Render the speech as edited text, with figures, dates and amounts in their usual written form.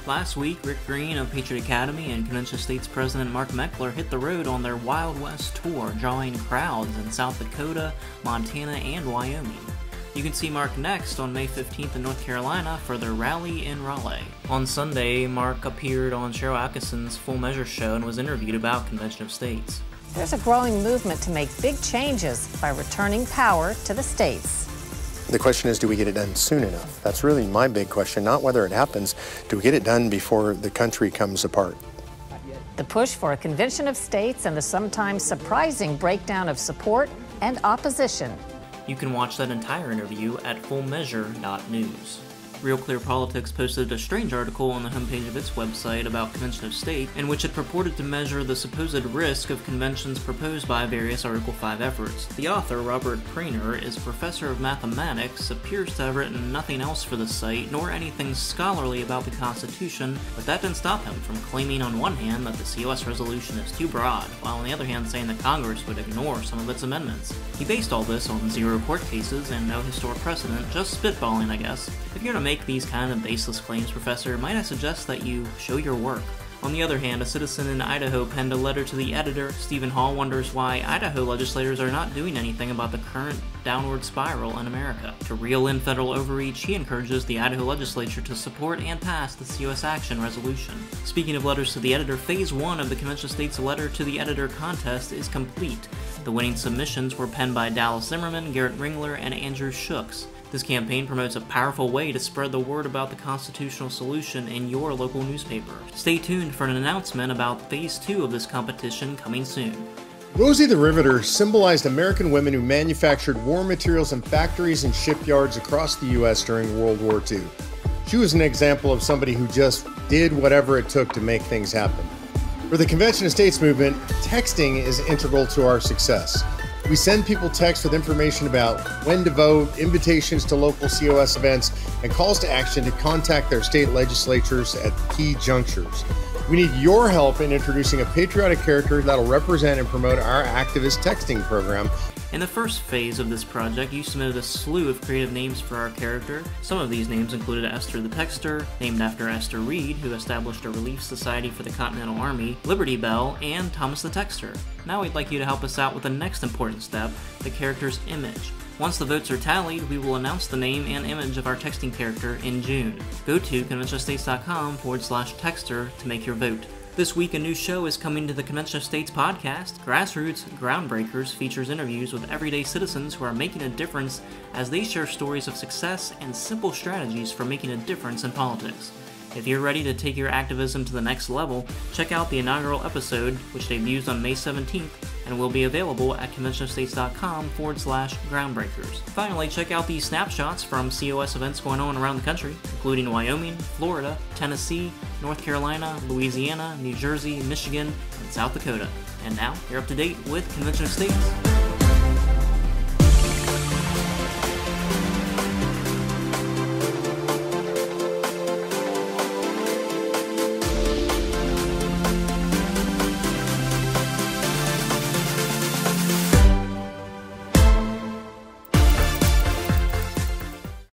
Last week, Rick Green of Patriot Academy and Convention of States President Mark Meckler hit the road on their Wild West tour, drawing crowds in South Dakota, Montana, and Wyoming. You can see Mark next on May 15th in North Carolina for their rally in Raleigh. On Sunday, Mark appeared on Cheryl Atkinson's Full Measure show and was interviewed about Convention of States. There's a growing movement to make big changes by returning power to the states. The question is, do we get it done soon enough? That's really my big question, not whether it happens. Do we get it done before the country comes apart? The push for a Convention of States and the sometimes surprising breakdown of support and opposition. You can watch that entire interview at fullmeasure.news. Real Clear Politics posted a strange article on the homepage of its website about Convention of State, in which it purported to measure the supposed risk of conventions proposed by various Article 5 efforts. The author, Robert Prainer, is professor of mathematics, appears to have written nothing else for the site, nor anything scholarly about the Constitution, but that didn't stop him from claiming on one hand that the COS resolution is too broad, while on the other hand saying that Congress would ignore some of its amendments. He based all this on 0 court cases and no historic precedent, just spitballing, I guess. If you're gonna make these kind of baseless claims, Professor, might I suggest that you show your work? On the other hand, a citizen in Idaho penned a letter to the editor. Stephen Hall wonders why Idaho legislators are not doing anything about the current downward spiral in America. To reel in federal overreach, he encourages the Idaho legislature to support and pass the COS Action Resolution. Speaking of letters to the editor, Phase 1 of the Convention of States Letter to the Editor contest is complete. The winning submissions were penned by Dallas Zimmerman, Garrett Ringler, and Andrew Schooks. This campaign promotes a powerful way to spread the word about the constitutional solution in your local newspaper. Stay tuned for an announcement about Phase 2 of this competition coming soon. Rosie the Riveter symbolized American women who manufactured war materials in factories and shipyards across the U.S. during World War II. She was an example of somebody who just did whatever it took to make things happen. For the Convention of States movement, texting is integral to our success. We send people texts with information about when to vote, invitations to local COS events, and calls to action to contact their state legislatures at key junctures. We need your help in introducing a patriotic character that'll represent and promote our activist texting program. In the first phase of this project, you submitted a slew of creative names for our character. Some of these names included Esther the Texter, named after Esther Reed, who established a relief society for the Continental Army, Liberty Bell, and Thomas the Texter. Now we'd like you to help us out with the next important step, the character's image. Once the votes are tallied, we will announce the name and image of our texting character in June. Go to conventionofstates.com/texter to make your vote. This week, a new show is coming to the Convention of States podcast. Grassroots Groundbreakers features interviews with everyday citizens who are making a difference as they share stories of success and simple strategies for making a difference in politics. If you're ready to take your activism to the next level, check out the inaugural episode, which debuts on May 17th, and will be available at conventionofstates.com/groundbreakers. Finally, check out these snapshots from COS events going on around the country, including Wyoming, Florida, Tennessee, North Carolina, Louisiana, New Jersey, Michigan, and South Dakota. And now, you're up to date with Convention of States.